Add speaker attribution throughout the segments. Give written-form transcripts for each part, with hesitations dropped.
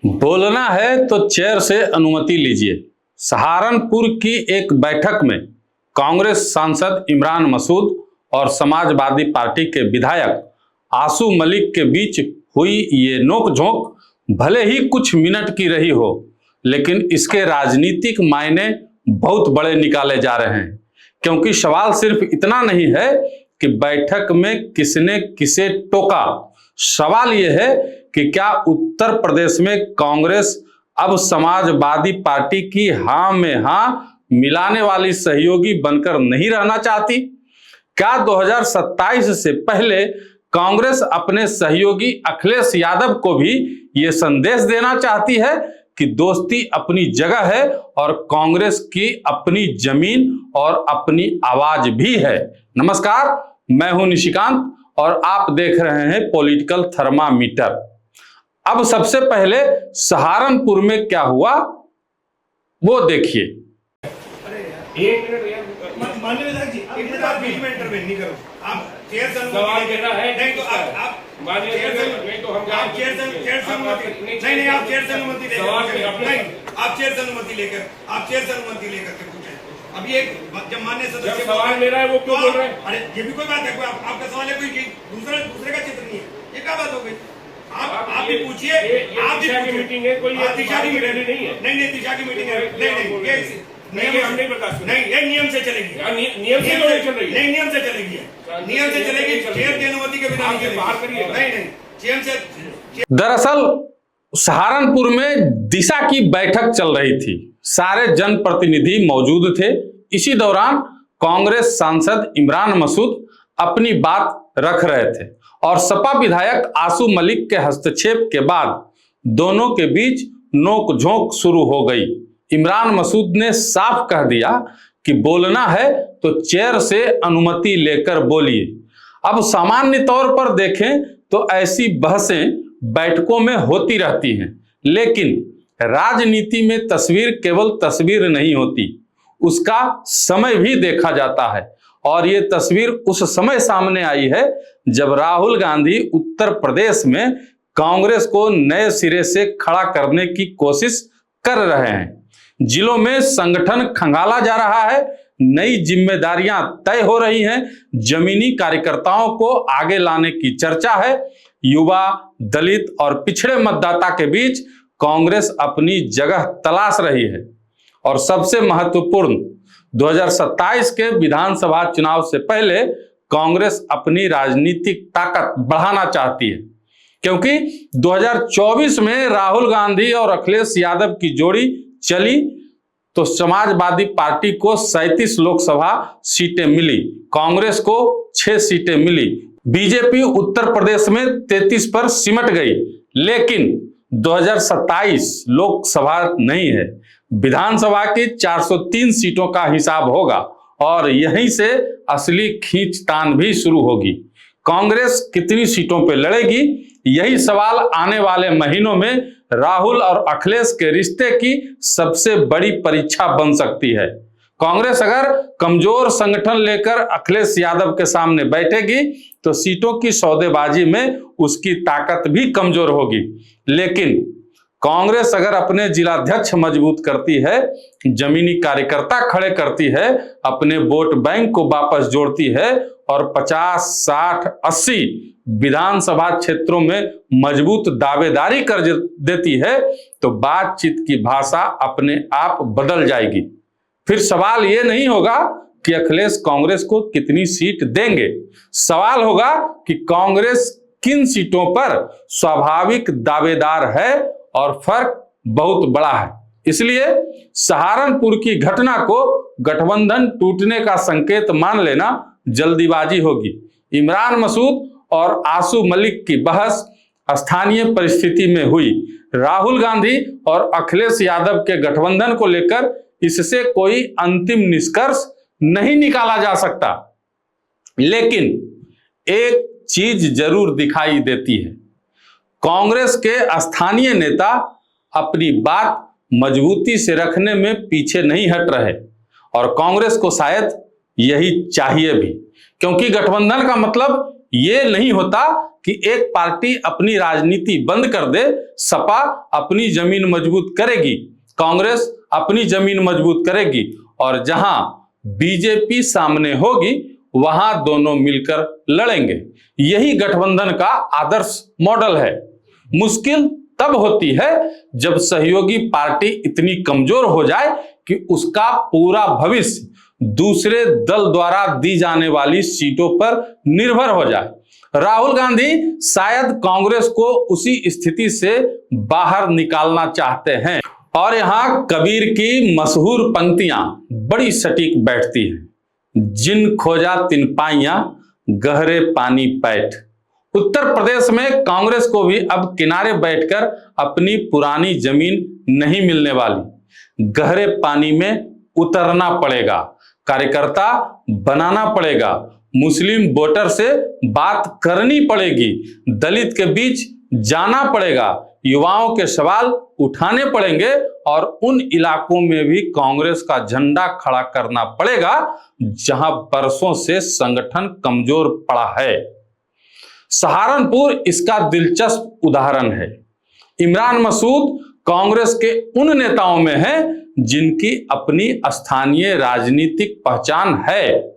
Speaker 1: बोलना है तो चेयर से अनुमति लीजिए। सहारनपुर की एक बैठक में कांग्रेस सांसद इमरान मसूद और समाजवादी पार्टी के विधायक आसू मलिक के बीच हुई ये नोकझोंक भले ही कुछ मिनट की रही हो, लेकिन इसके राजनीतिक मायने बहुत बड़े निकाले जा रहे हैं। क्योंकि सवाल सिर्फ इतना नहीं है कि बैठक में किसने किसे टोका, सवाल यह है कि क्या उत्तर प्रदेश में कांग्रेस अब समाजवादी पार्टी की हां में हां मिलाने वाली सहयोगी बनकर नहीं रहना चाहती? क्या 2027 से पहले कांग्रेस अपने सहयोगी अखिलेश यादव को भी यह संदेश देना चाहती है कि दोस्ती अपनी जगह है और कांग्रेस की अपनी जमीन और अपनी आवाज भी है? नमस्कार, मैं हूं निशिकांत और आप देख रहे हैं पॉलिटिकल थर्मामीटर। अब सबसे पहले सहारनपुर में क्या हुआ वो देखिए।
Speaker 2: एक मिनट माननीय विधायक जी, एक मिनट आप बीच में इंटरवेन नहीं करो। आप चेयर से
Speaker 3: सवाल मेरा है
Speaker 2: नहीं तो आप
Speaker 3: माननीय नहीं तो हम
Speaker 2: आप चेयर से अनुमति नहीं आप चेयर से अनुमति लेकर नहीं आप चेयर से अनुमति लेकर के पूछें। अभी एक जब माननीय सदस्य
Speaker 3: सवाल मेरा है वो क्यों बोल रहे हैं?
Speaker 2: अरे ये भी कोई बात है, कोई आपका सवाल है, कोई दूसरे का चित्र नहीं है, ये क्या बात हो गई? आप भी पूछिए। आप दिशा की मीटिंग है, कोई दिशा की मीटिंग नहीं है। नहीं दिशा की मीटिंग है, नहीं ये हम नहीं बर्दाश्त नहीं, ये नियम से चलेगी। नियम से चल रही है, नहीं नियम से चलेगी, नियम से चलेगी। चेयर की अनुमति के बिना बाहर करिए। नहीं चेयर से।
Speaker 1: दरअसल सहारनपुर में दिशा की बैठक चल रही थी, सारे जनप्रतिनिधि मौजूद थे। इसी दौरान कांग्रेस सांसद इमरान मसूद अपनी बात रख रहे थे और सपा विधायक आसू मलिक के हस्तक्षेप के बाद दोनों के बीच नोकझोंक शुरू हो गई। इमरान मसूद ने साफ कह दिया कि बोलना है तो चेयर से अनुमति लेकर बोलिए। अब सामान्य तौर पर देखें तो ऐसी बहसें बैठकों में होती रहती हैं, लेकिन राजनीति में तस्वीर केवल तस्वीर नहीं होती, उसका समय भी देखा जाता है। और ये तस्वीर उस समय सामने आई है जब राहुल गांधी उत्तर प्रदेश में कांग्रेस को नए सिरे से खड़ा करने की कोशिश कर रहे हैं। जिलों में संगठन खंगाला जा रहा है, नई जिम्मेदारियां तय हो रही हैं, जमीनी कार्यकर्ताओं को आगे लाने की चर्चा है। युवा, दलित और पिछड़े मतदाता के बीच कांग्रेस अपनी जगह तलाश रही है। और सबसे महत्वपूर्ण, 2027 के विधानसभा चुनाव से पहले कांग्रेस अपनी राजनीतिक ताकत बढ़ाना चाहती है, क्योंकि 2024 में राहुल गांधी और अखिलेश यादव की जोड़ी चली तो समाजवादी पार्टी को 37 लोकसभा सीटें मिली, कांग्रेस को 6 सीटें मिली, बीजेपी उत्तर प्रदेश में 33 पर सिमट गई। लेकिन 2027 लोकसभा नहीं है, विधानसभा की 403 सीटों का हिसाब होगा और यहीं से असली खींचतान भी शुरू होगी। कांग्रेस कितनी सीटों पर लड़ेगी, यही सवाल आने वाले महीनों में राहुल और अखिलेश के रिश्ते की सबसे बड़ी परीक्षा बन सकती है। कांग्रेस अगर कमजोर संगठन लेकर अखिलेश यादव के सामने बैठेगी तो सीटों की सौदेबाजी में उसकी ताकत भी कमजोर होगी। लेकिन कांग्रेस अगर अपने जिलाध्यक्ष मजबूत करती है, जमीनी कार्यकर्ता खड़े करती है, अपने वोट बैंक को वापस जोड़ती है और 50, 60, 80 विधानसभा क्षेत्रों में मजबूत दावेदारी कर देती है तो बातचीत की भाषा अपने आप बदल जाएगी। फिर सवाल यह नहीं होगा कि अखिलेश कांग्रेस को कितनी सीट देंगे, सवाल होगा कि कांग्रेस किन सीटों पर स्वाभाविक दावेदार है और फर्क बहुत बड़ा है। इसलिए सहारनपुर की घटना को गठबंधन टूटने का संकेत मान लेना जल्दीबाजी होगी। इमरान मसूद और आसू मलिक की बहस स्थानीय परिस्थिति में हुई। राहुल गांधी और अखिलेश यादव के गठबंधन को लेकर इससे कोई अंतिम निष्कर्ष नहीं निकाला जा सकता, लेकिन एक चीज जरूर दिखाई देती है, कांग्रेस के स्थानीय नेता अपनी बात मजबूती से रखने में पीछे नहीं हट रहे और कांग्रेस को शायद यही चाहिए भी, क्योंकि गठबंधन का मतलब ये नहीं होता कि एक पार्टी अपनी राजनीति बंद कर दे, सपा अपनी जमीन मजबूत करेगी, कांग्रेस अपनी जमीन मजबूत करेगी और जहां बीजेपी सामने होगी वहां दोनों मिलकर लड़ेंगे। यही गठबंधन का आदर्श मॉडल है। मुश्किल तब होती है जब सहयोगी पार्टी इतनी कमजोर हो जाए कि उसका पूरा भविष्य दूसरे दल द्वारा दी जाने वाली सीटों पर निर्भर हो जाए। राहुल गांधी शायद कांग्रेस को उसी स्थिति से बाहर निकालना चाहते हैं और यहां कबीर की मशहूर पंक्तियां बड़ी सटीक बैठती हैं, जिन खोजा तिन पाइयां गहरे पानी पैठ। उत्तर प्रदेश में कांग्रेस को भी अब किनारे बैठकर अपनी पुरानी जमीन नहीं मिलने वाली, गहरे पानी में उतरना पड़ेगा, कार्यकर्ता बनाना पड़ेगा, मुस्लिम वोटर से बात करनी पड़ेगी, दलित के बीच जाना पड़ेगा, युवाओं के सवाल उठाने पड़ेंगे और उन इलाकों में भी कांग्रेस का झंडा खड़ा करना पड़ेगा जहां बरसों से संगठन कमजोर पड़ा है। सहारनपुर इसका दिलचस्प उदाहरण है। इमरान मसूद कांग्रेस के उन नेताओं में है जिनकी अपनी स्थानीय राजनीतिक पहचान है।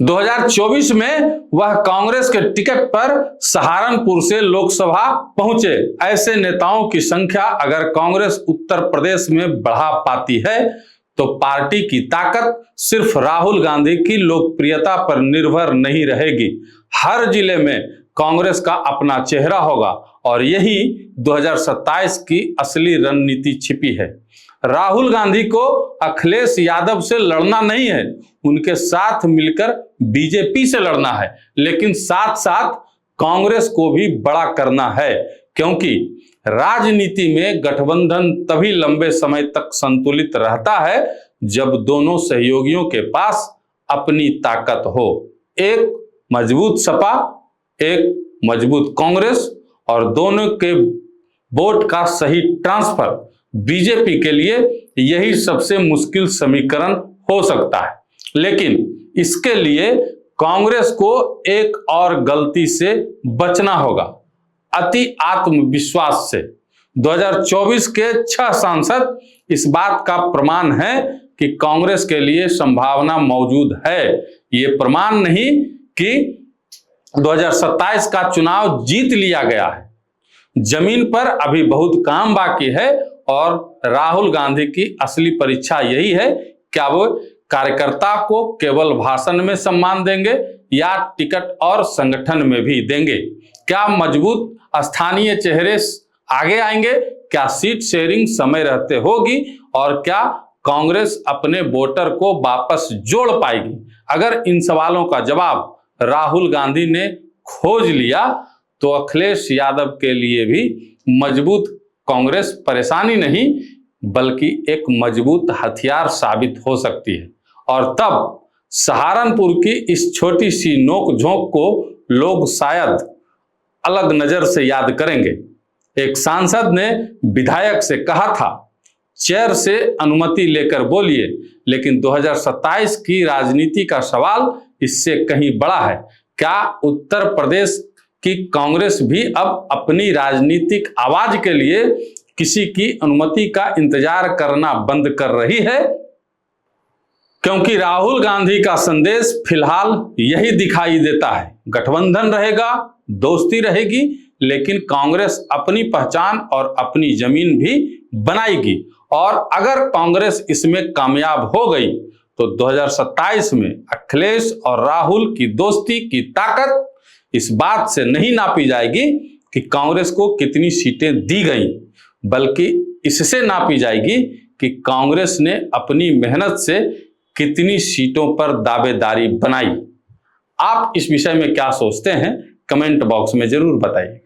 Speaker 1: 2024 में वह कांग्रेस के टिकट पर सहारनपुर से लोकसभा पहुंचे। ऐसे नेताओं की संख्या अगर कांग्रेस उत्तर प्रदेश में बढ़ा पाती है तो पार्टी की ताकत सिर्फ राहुल गांधी की लोकप्रियता पर निर्भर नहीं रहेगी। हर जिले में कांग्रेस का अपना चेहरा होगा और यही 2027 की असली रणनीति छिपी है। राहुल गांधी को अखिलेश यादव से लड़ना नहीं है, उनके साथ मिलकर बीजेपी से लड़ना है, लेकिन साथ साथ कांग्रेस को भी बड़ा करना है, क्योंकि राजनीति में गठबंधन तभी लंबे समय तक संतुलित रहता है जब दोनों सहयोगियों के पास अपनी ताकत हो। एक मजबूत सपा, एक मजबूत कांग्रेस और दोनों के वोट का सही ट्रांसफर बीजेपी के लिए यही सबसे मुश्किल समीकरण हो सकता है। लेकिन इसके लिए कांग्रेस को एक और गलती से बचना होगा, अति आत्मविश्वास से। 2024 के 6 सांसद इस बात का प्रमाण है कि कांग्रेस के लिए संभावना मौजूद है। ये प्रमाण नहीं कि 2027 का चुनाव जीत लिया गया है। जमीन पर अभी बहुत काम बाकी है और राहुल गांधी की असली परीक्षा यही है, क्या वो कार्यकर्ता को केवल भाषण में सम्मान देंगे या टिकट और संगठन में भी देंगे। क्या मजबूत स्थानीय चेहरे आगे आएंगे, क्या सीट शेयरिंग समय रहते होगी और क्या कांग्रेस अपने वोटर को वापस जोड़ पाएगी। अगर इन सवालों का जवाब राहुल गांधी ने खोज लिया तो अखिलेश यादव के लिए भी मजबूत कांग्रेस परेशानी नहीं बल्कि एक मजबूत हथियार साबित हो सकती है। और तब सहारनपुर की इस छोटी सी नोक-झोंक को लोग शायद अलग नजर से याद करेंगे। एक सांसद ने विधायक से कहा था, चेयर से अनुमति लेकर बोलिए, लेकिन 2027 की राजनीति का सवाल इससे कहीं बड़ा है। क्या उत्तर प्रदेश की कांग्रेस भी अब अपनी राजनीतिक आवाज के लिए किसी की अनुमति का इंतजार करना बंद कर रही है? क्योंकि राहुल गांधी का संदेश फिलहाल यही दिखाई देता है, गठबंधन रहेगा, दोस्ती रहेगी, लेकिन कांग्रेस अपनी पहचान और अपनी जमीन भी बनाएगी। और अगर कांग्रेस इसमें कामयाब हो गई तो 2027 में अखिलेश और राहुल की दोस्ती की ताकत इस बात से नहीं नापी जाएगी कि कांग्रेस को कितनी सीटें दी गई, बल्कि इससे नापी जाएगी कि कांग्रेस ने अपनी मेहनत से कितनी सीटों पर दावेदारी बनाई। आप इस विषय में क्या सोचते हैं, कमेंट बॉक्स में जरूर बताइए।